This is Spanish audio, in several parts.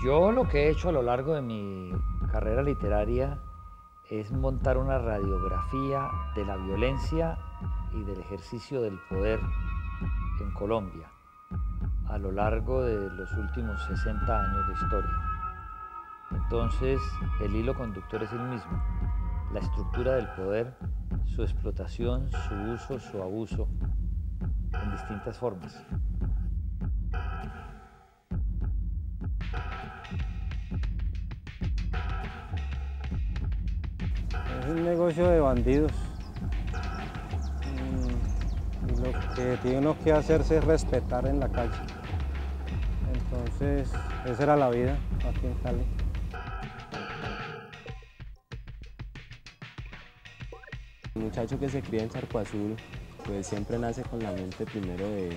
Yo lo que he hecho a lo largo de mi carrera literaria es montar una radiografía de la violencia y del ejercicio del poder en Colombia a lo largo de los últimos 60 años de historia. Entonces, el hilo conductor es el mismo: la estructura del poder, su explotación, su uso, su abuso, en distintas formas. Es un negocio de bandidos. Y lo que tiene uno que hacerse es respetar en la calle. Entonces, esa era la vida aquí en Cali. El muchacho que se cría en Charco Azul, pues siempre nace con la mente primero de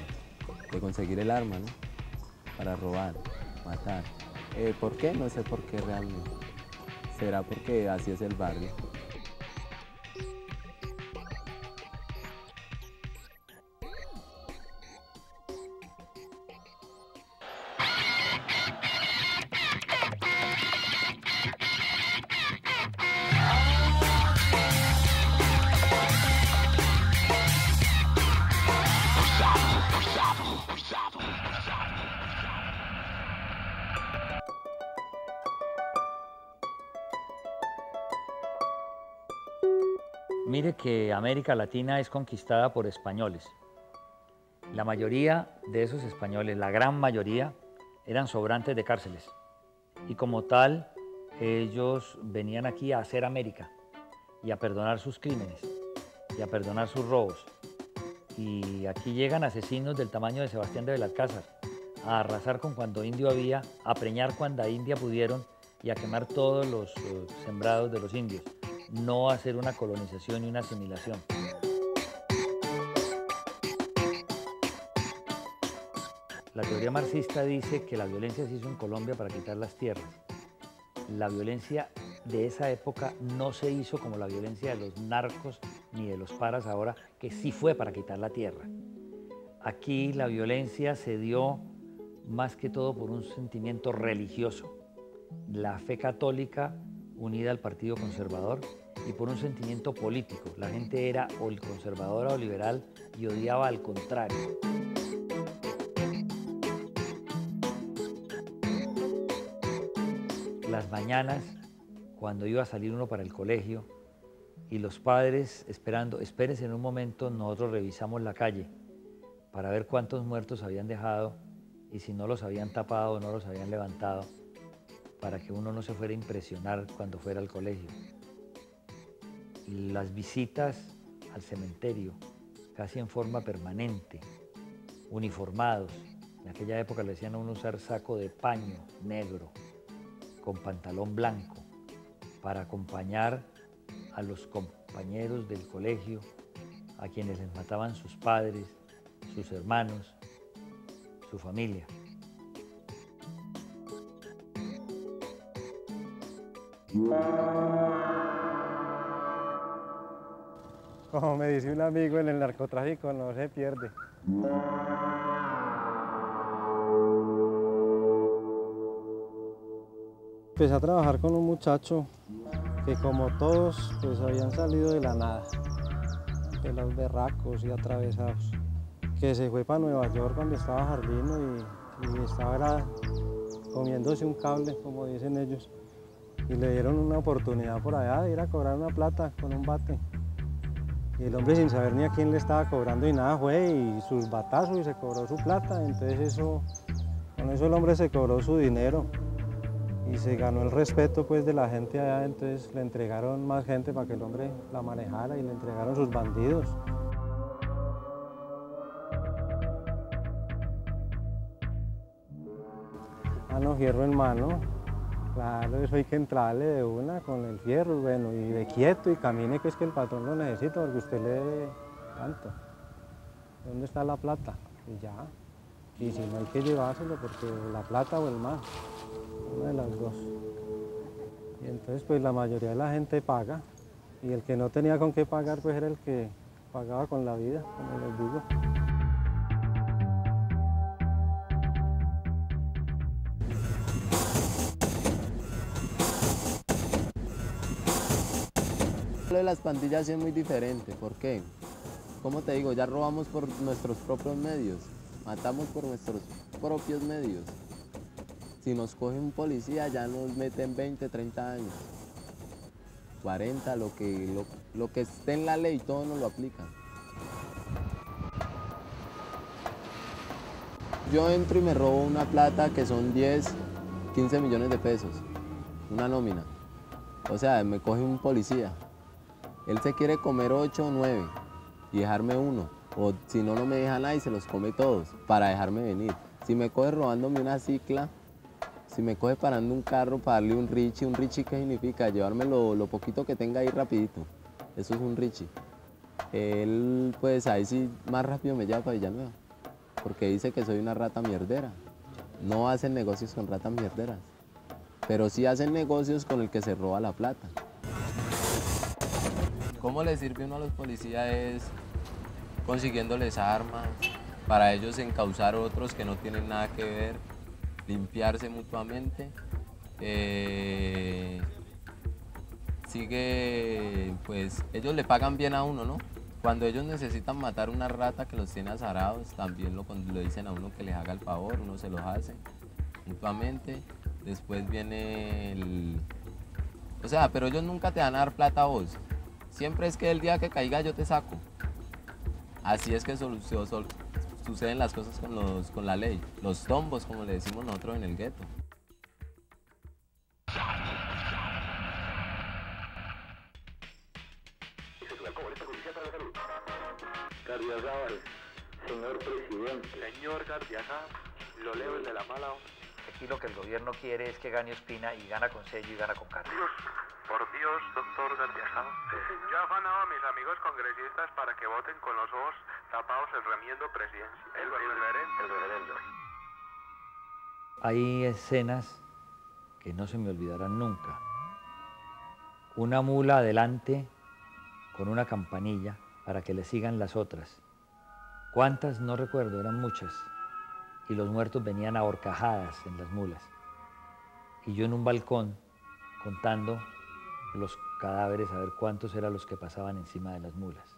conseguir el arma, ¿no? Para robar, matar. ¿Por qué? No sé por qué realmente. Será porque así es el barrio. Mire que América Latina es conquistada por españoles. La mayoría de esos españoles, la gran mayoría, eran sobrantes de cárceles. Y como tal, ellos venían aquí a hacer América y a perdonar sus crímenes y a perdonar sus robos. Y aquí llegan asesinos del tamaño de Sebastián de Belalcázar a arrasar con cuando indio había, a preñar cuando india pudieron y a quemar todos los sembrados de los indios, no hacer una colonización y una asimilación. La teoría marxista dice que la violencia se hizo en Colombia para quitar las tierras. La violencia de esa época no se hizo como la violencia de los narcos ni de los paras ahora, que sí fue para quitar la tierra. Aquí la violencia se dio más que todo por un sentimiento religioso, la fe católica unida al Partido Conservador, y por un sentimiento político. La gente era o el conservador o liberal y odiaba al contrario. Las mañanas, cuando iba a salir uno para el colegio y los padres esperando, espérense en un momento, nosotros revisamos la calle para ver cuántos muertos habían dejado y si no los habían tapado o no los habían levantado, para que uno no se fuera a impresionar cuando fuera al colegio. Las visitas al cementerio, casi en forma permanente, uniformados. En aquella época le decían a uno usar saco de paño negro, con pantalón blanco, para acompañar a los compañeros del colegio, a quienes les mataban sus padres, sus hermanos, su familia. Como me dice un amigo, en el narcotráfico no se pierde. Empecé a trabajar con un muchacho que, como todos, pues habían salido de la nada, de los berracos y atravesados, que se fue para Nueva York cuando estaba jardino y estaba comiéndose un cable, como dicen ellos, y le dieron una oportunidad por allá de ir a cobrar una plata con un bate. Y el hombre, sin saber ni a quién le estaba cobrando y nada, fue y sus batazos y se cobró su plata. Entonces con eso el hombre se cobró su dinero y se ganó el respeto, pues, de la gente allá. Entonces le entregaron más gente para que el hombre la manejara y le entregaron sus bandidos. No, fierro en mano. Claro, eso hay que entrarle de una con el fierro, bueno, y de quieto y camine, que es que el patrón lo necesita porque usted le debe tanto. ¿Dónde está la plata? Y ya. Y si no, hay que llevárselo porque la plata o el mar, una de las dos. Y entonces pues la mayoría de la gente paga y el que no tenía con qué pagar pues era el que pagaba con la vida, como les digo. Lo de las pandillas sí es muy diferente. ¿Por qué? Como te digo, ya robamos por nuestros propios medios, matamos por nuestros propios medios. Si nos coge un policía ya nos meten 20, 30 años, 40, lo que esté en la ley, todo nos lo aplican. Yo entro y me robo una plata que son 10, 15 millones de pesos, una nómina. O sea, me coge un policía. Él se quiere comer 8 o 9 y dejarme uno. O si no, no me deja nada y se los come todos para dejarme venir. Si me coge robándome una cicla, si me coge parando un carro para darle un Richie, ¿qué significa? Llevarme lo poquito que tenga ahí rapidito. Eso es un Richie. Él, pues ahí sí, más rápido me lleva para Villanueva, porque dice que soy una rata mierdera. No hacen negocios con ratas mierderas, pero sí hacen negocios con el que se roba la plata. ¿Cómo le sirve uno a los policías? Es consiguiéndoles armas, para ellos encauzar otros que no tienen nada que ver, limpiarse mutuamente. Pues ellos le pagan bien a uno, ¿no? Cuando ellos necesitan matar una rata que los tiene azarados, también lo dicen a uno que les haga el favor, uno se los hace mutuamente. Después viene O sea, pero ellos nunca te van a dar plata a vos. Siempre es que el día que caiga yo te saco. Así es que suceden las cosas con la ley. Los tombos, como le decimos nosotros en el gueto. Gardiazabal, señor presidente. Señor Gardiazabal, lo leo el de la mala. Aquí lo que el gobierno quiere es que gane Ospina y gana con sello y gana con carta. Por Dios, doctor Gardiazabal. Yo afanaba a mis amigos congresistas para que voten con los ojos tapados el remiendo presidencial. El referendo. Hay escenas que no se me olvidarán nunca. Una mula adelante con una campanilla para que le sigan las otras. ¿Cuántas? No recuerdo, eran muchas. Y los muertos venían a horcajadas en las mulas. Y yo en un balcón contando los cadáveres a ver cuántos eran los que pasaban encima de las mulas.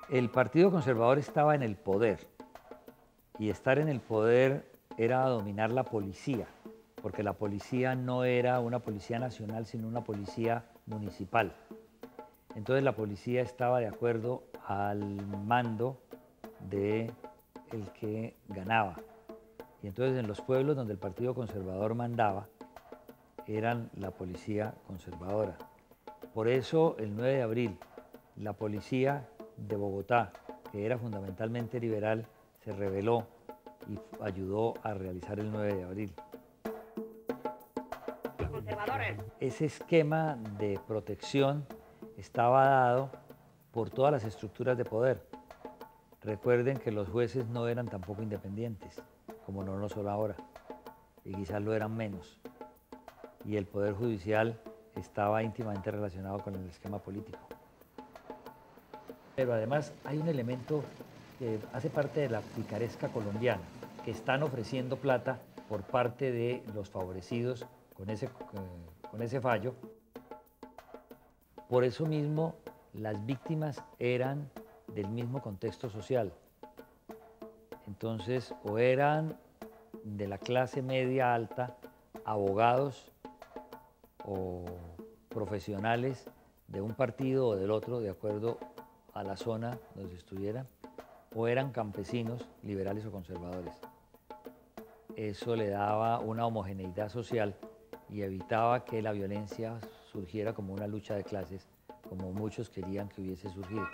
El Partido Conservador estaba en el poder, y estar en el poder era dominar la policía, porque la policía no era una policía nacional, sino una policía municipal. Entonces la policía estaba de acuerdo al mando del que ganaba. Y entonces en los pueblos donde el Partido Conservador mandaba, eran la policía conservadora. Por eso el 9 de abril, la policía de Bogotá, que era fundamentalmente liberal, se rebeló y ayudó a realizar el 9 de abril. Ese esquema de protección estaba dado por todas las estructuras de poder. Recuerden que los jueces no eran tampoco independientes, como no lo son ahora, y quizás lo eran menos. Y el Poder Judicial estaba íntimamente relacionado con el esquema político. Pero además hay un elemento que hace parte de la picaresca colombiana, que están ofreciendo plata por parte de los favorecidos con ese fallo. Por eso mismo, las víctimas eran del mismo contexto social. Entonces, o eran de la clase media alta, abogados o profesionales de un partido o del otro, de acuerdo a la zona donde estuvieran, o eran campesinos, liberales o conservadores. Eso le daba una homogeneidad social y evitaba que la violencia surgiera como una lucha de clases, como muchos querían que hubiese surgido.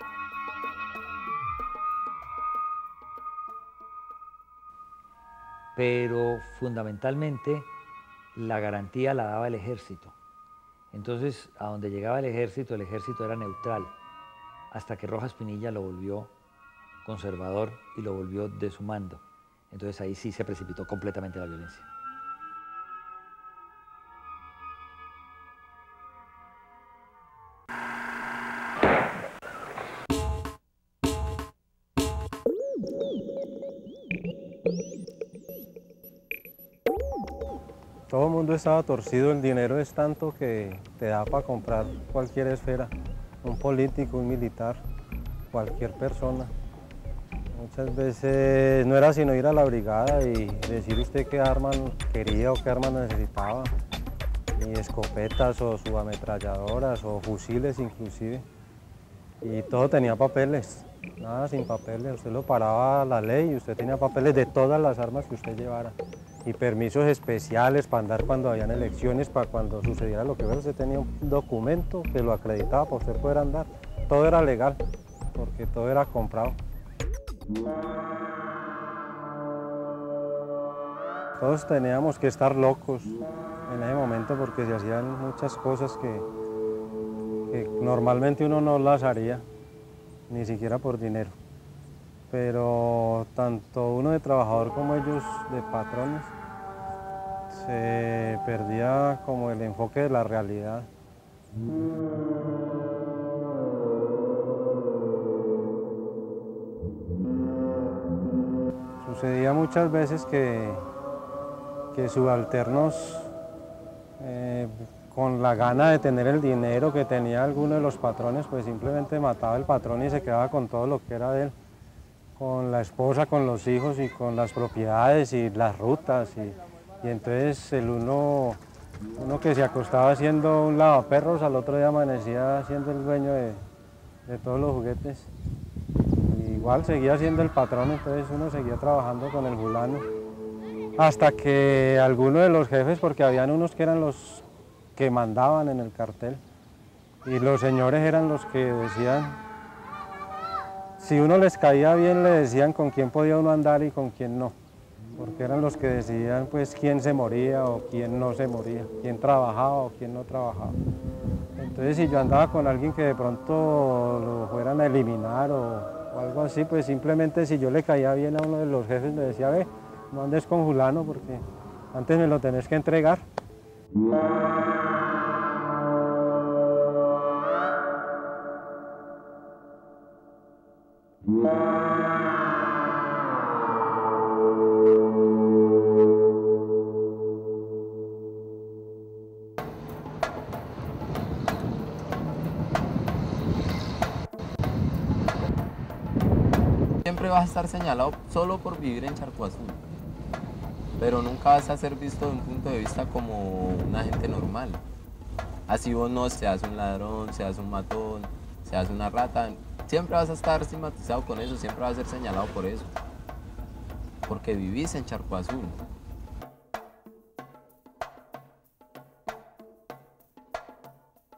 Pero fundamentalmente la garantía la daba el ejército. Entonces, a donde llegaba el ejército era neutral, hasta que Rojas Pinilla lo volvió conservador y lo volvió de su mando. Entonces ahí sí se precipitó completamente la violencia. Todo el mundo estaba torcido, el dinero es tanto que te da para comprar cualquier esfera, un político, un militar, cualquier persona. Muchas veces no era sino ir a la brigada y decir usted qué arma quería o qué arma necesitaba, ni escopetas o subametralladoras o fusiles inclusive. Y todo tenía papeles, nada sin papeles, usted lo paraba a la ley y usted tenía papeles de todas las armas que usted llevara. Y permisos especiales para andar cuando habían elecciones, para cuando sucediera lo que fuera, usted tenía un documento que lo acreditaba para usted poder andar. Todo era legal, porque todo era comprado. Todos teníamos que estar locos en ese momento porque se hacían muchas cosas que normalmente uno no las haría, ni siquiera por dinero. Pero tanto uno de trabajador como ellos de patrones, se perdía como el enfoque de la realidad. Sucedía muchas veces que subalternos, con la gana de tener el dinero que tenía alguno de los patrones, pues simplemente mataba al patrón y se quedaba con todo lo que era de él, con la esposa, con los hijos y con las propiedades y las rutas. Y entonces uno que se acostaba haciendo un lavaperros, al otro día amanecía siendo el dueño de todos los juguetes. Igual seguía siendo el patrón, entonces uno seguía trabajando con el fulano. Hasta que alguno de los jefes, porque habían unos que eran los que mandaban en el cartel, y los señores eran los que decían, si uno les caía bien, le decían con quién podía uno andar y con quién no, porque eran los que decidían pues quién se moría o quién no se moría, quién trabajaba o quién no trabajaba. Entonces si yo andaba con alguien que de pronto lo fueran a eliminar o algo así, pues simplemente si yo le caía bien a uno de los jefes le decía, ve, no andes con fulano porque antes me lo tenés que entregar. Siempre vas a estar señalado solo por vivir en Charco Azul, pero nunca vas a ser visto de un punto de vista como un agente normal. Así vos no seas un ladrón, seas un matón, seas una rata, siempre vas a estar estigmatizado con eso, siempre vas a ser señalado por eso, porque vivís en Charco Azul.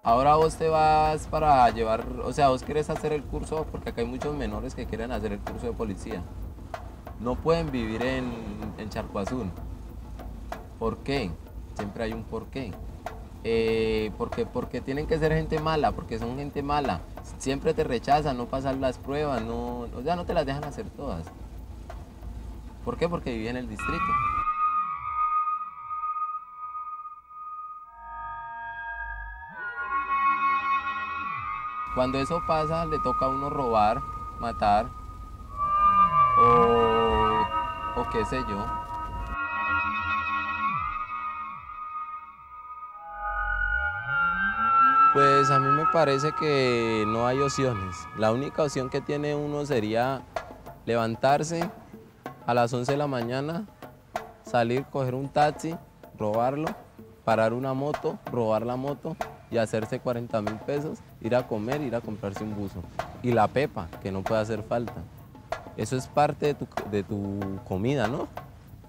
Ahora vos te vas para llevar, o sea, vos querés hacer el curso, porque acá hay muchos menores que quieren hacer el curso de policía. No pueden vivir en Charco Azul. ¿Por qué? Siempre hay un por qué. Porque tienen que ser gente mala, porque son gente mala. Siempre te rechazan, no pasan las pruebas, no, o sea, no te las dejan hacer todas. ¿Por qué? Porque viví en el distrito. Cuando eso pasa, le toca a uno robar, matar o qué sé yo. Pues a mí me parece que no hay opciones. La única opción que tiene uno sería levantarse a las 11 de la mañana, salir, coger un taxi, robarlo, parar una moto, robar la moto y hacerse 40.000 pesos, ir a comer, ir a comprarse un buzo. Y la pepa, que no puede hacer falta. Eso es parte de tu comida, ¿no?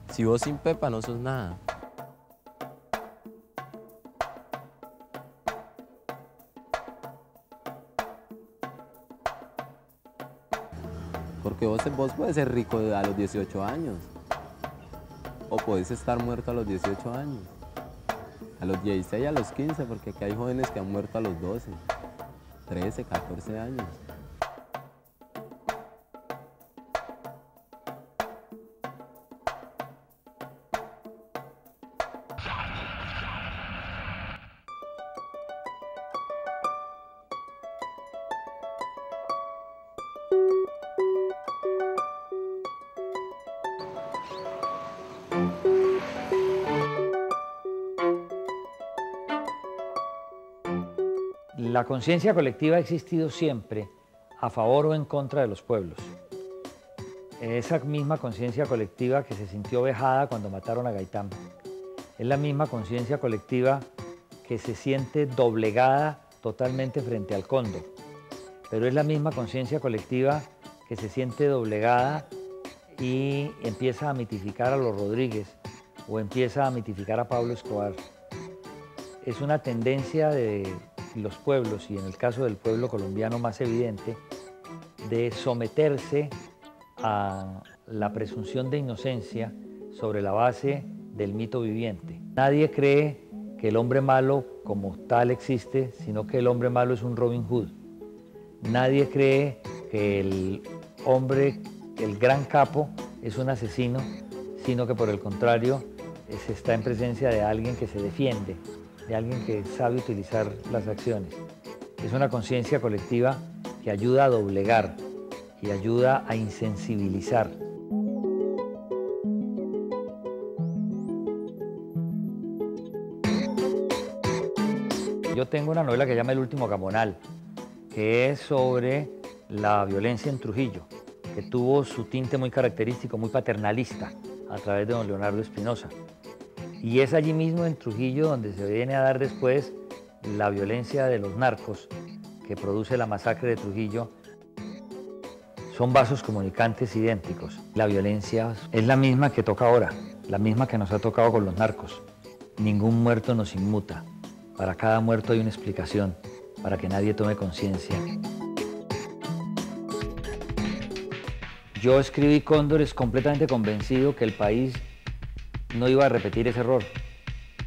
Si vos sin pepa no sos nada. Porque vos puedes ser rico a los 18 años. O podés estar muerto a los 18 años. A los 16, a los 15, porque aquí hay jóvenes que han muerto a los 12, 13, 14 años. La conciencia colectiva ha existido siempre a favor o en contra de los pueblos. Esa misma conciencia colectiva que se sintió vejada cuando mataron a Gaitán. Es la misma conciencia colectiva que se siente doblegada totalmente frente al cóndor. Pero es la misma conciencia colectiva que se siente doblegada y empieza a mitificar a los Rodríguez o empieza a mitificar a Pablo Escobar. Es una tendencia de los pueblos, y en el caso del pueblo colombiano más evidente, de someterse a la presunción de inocencia sobre la base del mito viviente. Nadie cree que el hombre malo como tal existe, sino que el hombre malo es un Robin Hood. Nadie cree que el hombre, el gran capo, es un asesino, sino que por el contrario se está en presencia de alguien que se defiende, de alguien que sabe utilizar las acciones. Es una conciencia colectiva que ayuda a doblegar y ayuda a insensibilizar. Yo tengo una novela que se llama El último Gamonal, que es sobre la violencia en Trujillo, que tuvo su tinte muy característico, muy paternalista, a través de don Leonardo Espinosa. Y es allí mismo en Trujillo donde se viene a dar después la violencia de los narcos que produce la masacre de Trujillo. Son vasos comunicantes idénticos. La violencia es la misma que toca ahora, la misma que nos ha tocado con los narcos. Ningún muerto nos inmuta. Para cada muerto hay una explicación, para que nadie tome conciencia. Yo escribí Cóndores completamente convencido que el país no iba a repetir ese error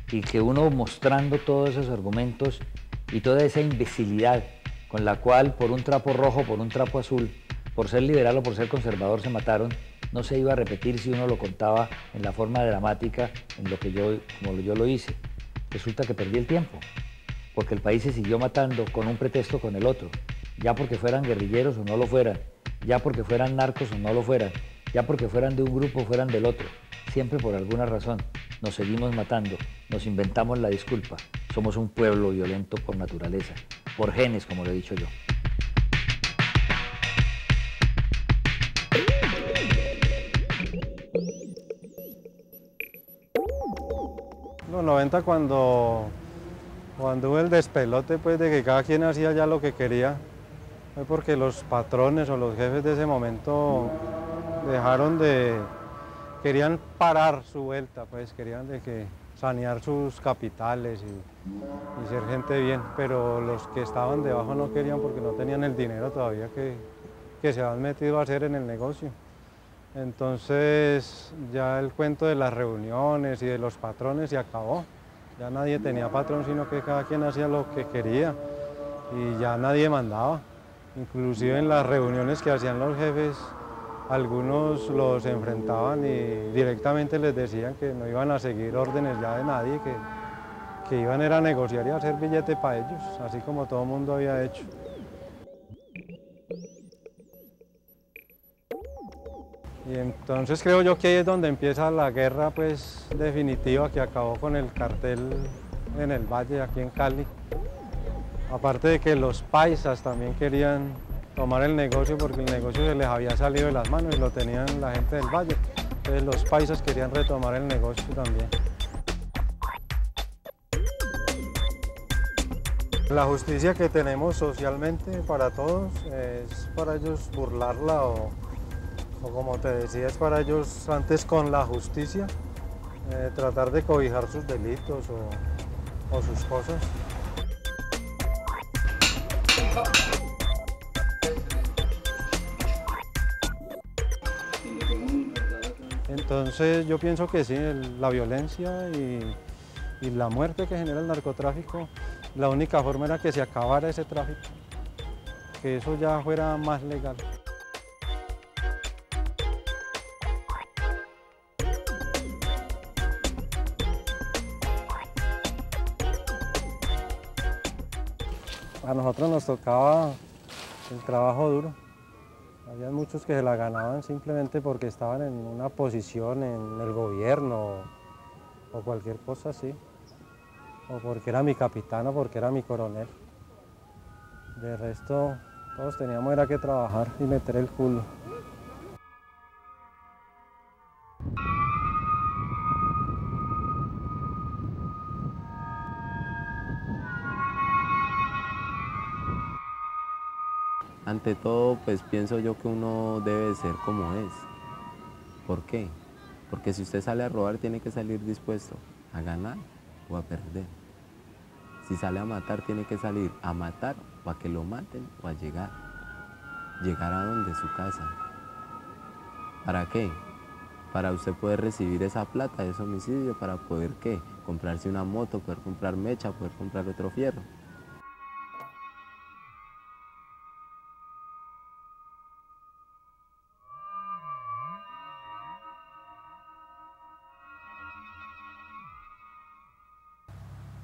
y que uno, mostrando todos esos argumentos y toda esa imbecilidad con la cual por un trapo rojo, por un trapo azul, por ser liberal o por ser conservador se mataron, no se iba a repetir si uno lo contaba en la forma dramática en lo que como yo lo hice. Resulta que perdí el tiempo, porque el país se siguió matando con un pretexto con el otro, ya porque fueran guerrilleros o no lo fueran, ya porque fueran narcos o no lo fueran, ya porque fueran de un grupo o fueran del otro. Siempre por alguna razón nos seguimos matando, nos inventamos la disculpa. Somos un pueblo violento por naturaleza, por genes, como lo he dicho yo. Los 90 cuando hubo el despelote pues, de que cada quien hacía ya lo que quería, fue porque los patrones o los jefes de ese momento querían parar su vuelta, pues querían sanear sus capitales y ser gente bien, pero los que estaban debajo no querían porque no tenían el dinero todavía que se habían metido a hacer en el negocio. Entonces ya el cuento de las reuniones y de los patrones se acabó. Ya nadie tenía patrón, sino que cada quien hacía lo que quería y ya nadie mandaba. Inclusive en las reuniones que hacían los jefes, algunos los enfrentaban y directamente les decían que no iban a seguir órdenes ya de nadie, que iban a negociar y a hacer billete para ellos, así como todo el mundo había hecho. Y entonces creo yo que ahí es donde empieza la guerra pues, definitiva que acabó con el cartel en el Valle, aquí en Cali. Aparte de que los paisas también querían tomar el negocio porque el negocio se les había salido de las manos y lo tenían la gente del Valle. Entonces los paisas querían retomar el negocio también. La justicia que tenemos socialmente para todos es para ellos burlarla o como te decía, es para ellos antes con la justicia tratar de cobijar sus delitos o sus cosas. Entonces yo pienso que sí, la violencia y la muerte que genera el narcotráfico, la única forma era que se acabara ese tráfico, que eso ya fuera más legal. A nosotros nos tocaba el trabajo duro. Había muchos que se la ganaban simplemente porque estaban en una posición en el gobierno o cualquier cosa así. O porque era mi capitán o porque era mi coronel. De resto, todos teníamos era que trabajar y meter el culo. Ante todo, pues pienso yo que uno debe ser como es. ¿Por qué? Porque si usted sale a robar, tiene que salir dispuesto a ganar o a perder. Si sale a matar, tiene que salir a matar o a que lo maten o a llegar. ¿Llegar a dónde? Su casa. ¿Para qué? Para usted poder recibir esa plata de ese homicidio, para poder, ¿qué? Comprarse una moto, poder comprar mecha, poder comprar otro fierro.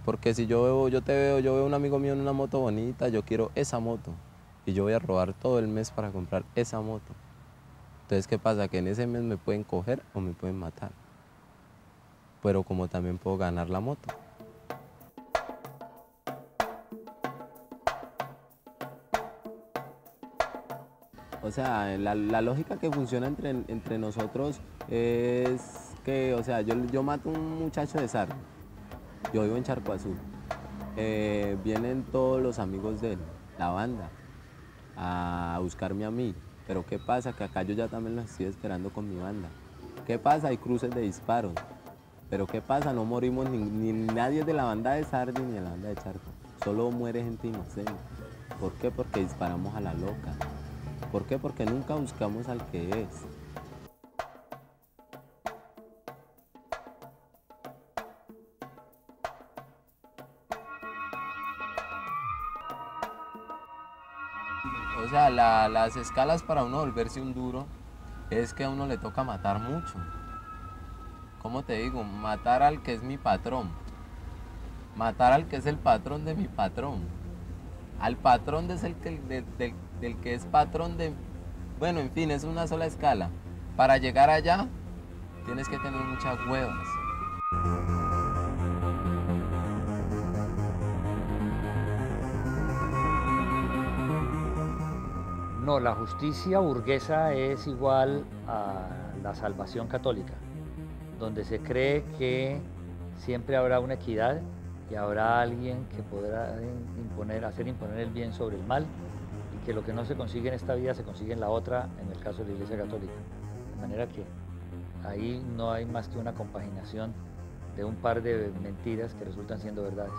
Porque si yo veo un amigo mío en una moto bonita, yo quiero esa moto. Y yo voy a robar todo el mes para comprar esa moto. Entonces, ¿qué pasa? Que en ese mes me pueden coger o me pueden matar. Pero como también puedo ganar la moto. O sea, la lógica que funciona entre nosotros es que, o sea, yo mato a un muchacho de Sarre. Yo vivo en Charco Azul. Vienen todos los amigos de él, la banda, a buscarme a mí. Pero ¿qué pasa? Que acá yo ya también los estoy esperando con mi banda. ¿Qué pasa? Hay cruces de disparos. Pero ¿qué pasa? No morimos ni nadie de la banda de Sardi ni de la banda de Charco. Solo muere gente inocente. ¿Por qué? Porque disparamos a la loca. ¿Por qué? Porque nunca buscamos al que es. O sea, las escalas para uno volverse un duro es que a uno le toca matar mucho. ¿Cómo te digo? Matar al que es mi patrón. Matar al que es el patrón de mi patrón. Al patrón del que es patrón de... Bueno, en fin, es una sola escala. Para llegar allá, tienes que tener muchas huevas. No, la justicia burguesa es igual a la salvación católica, donde se cree que siempre habrá una equidad y habrá alguien que podrá hacer imponer el bien sobre el mal, y que lo que no se consigue en esta vida se consigue en la otra, en el caso de la Iglesia Católica. De manera que ahí no hay más que una compaginación de un par de mentiras que resultan siendo verdades.